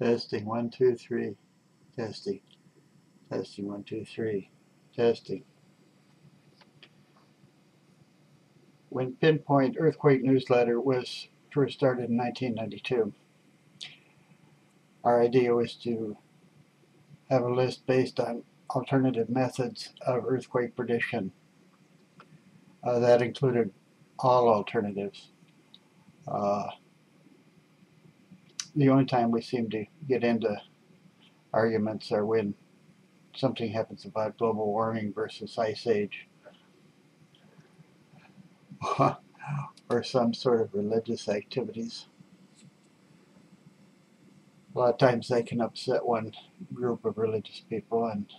Testing 1 2 3. Testing. Testing 1 2 3. Testing. When Pinpoint Earthquake Newsletter was first started in 1992, our idea was to have a list based on alternative methods of earthquake prediction that included all alternatives. The only time we seem to get into arguments are when something happens about global warming versus ice age or some sort of religious activities. A lot of times they can upset one group of religious people and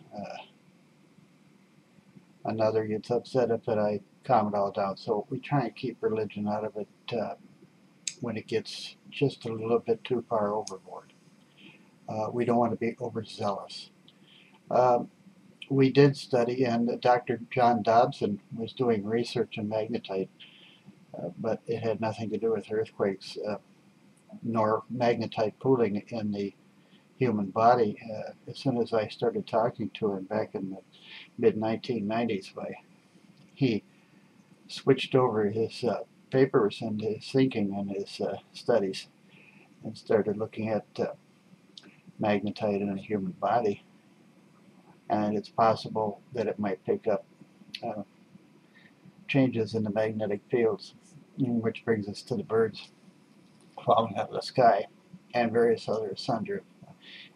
another gets upset if I calm it all down. So we try and keep religion out of it when it gets just a little bit too far overboard. We don't want to be overzealous. We did study, and Dr. John Dobson was doing research on magnetite, but it had nothing to do with earthquakes nor magnetite pooling in the human body. As soon as I started talking to him back in the mid-1990s, he switched over his papers and his thinking and his studies and started looking at magnetite in the human body. And it's possible that it might pick up changes in the magnetic fields, which brings us to the birds falling out of the sky and various other sundry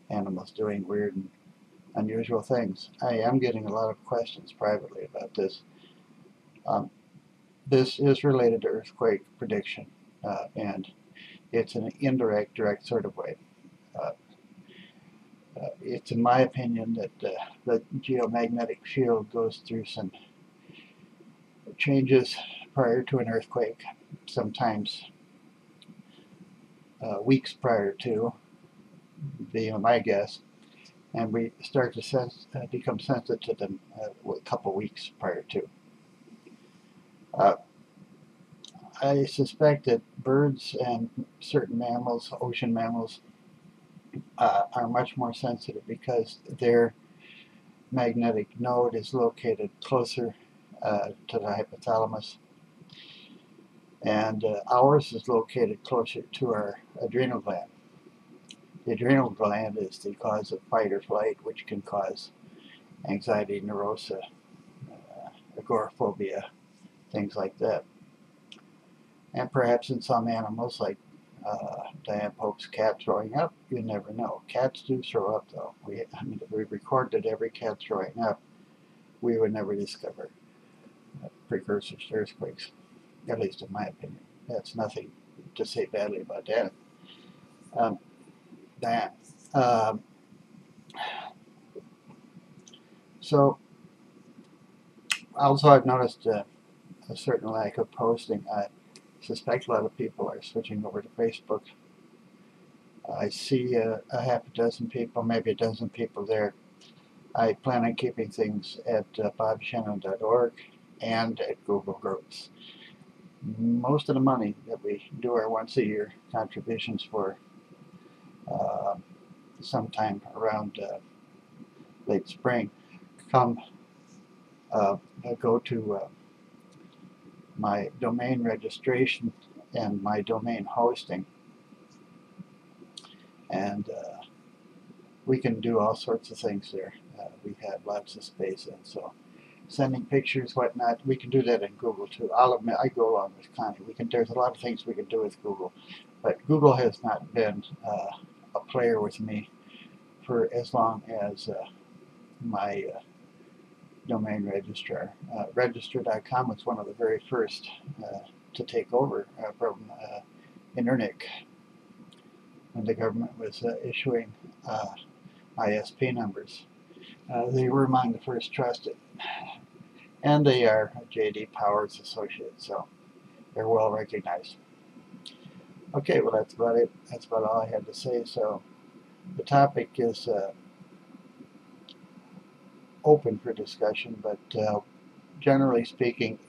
animals doing weird and unusual things. I am getting a lot of questions privately about this. This is related to earthquake prediction, and it's an indirect, direct sort of way. It's in my opinion that the geomagnetic field goes through some changes prior to an earthquake, sometimes weeks prior to, being my guess, and we start to become sensitive to them a couple weeks prior to. I suspect that birds and certain mammals, ocean mammals, are much more sensitive because their magnetic node is located closer to the hypothalamus, and ours is located closer to our adrenal gland. The adrenal gland is the cause of fight or flight, which can cause anxiety, neurosis, agoraphobia, things like that. And perhaps in some animals, like Diane Pope's cat throwing up, you never know. Cats do throw up, though. I mean, if we recorded every cat throwing up, we would never discover precursors to earthquakes, at least in my opinion. That's nothing to say badly about that. So, also I've noticed a certain lack of posting. I suspect a lot of people are switching over to Facebook. I see a half a dozen people, maybe a dozen people there. I plan on keeping things at eqshannon.org and at Google Groups. Most of the money that we do our once a year contributions for sometime around late spring go to my domain registration and my domain hosting, and we can do all sorts of things there. We have lots of space, and so sending pictures, whatnot, we can do that in Google too. I'll admit, I go along with Connie. There's a lot of things we can do with Google, but Google has not been a player with me for as long as my domain registrar. Register.com was one of the very first to take over from Internet when the government was issuing ISP numbers. They were among the first trusted, and they are J.D. Power's associates, so they're well recognized. Okay, well, that's about it. That's about all I had to say. So the topic is open for discussion, but generally speaking,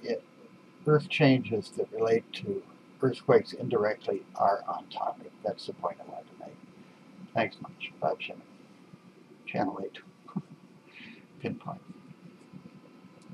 earth changes that relate to earthquakes indirectly are on topic. That's the point I wanted to make. Thanks much. Bob Shannon, Channel 8, Pinpoint.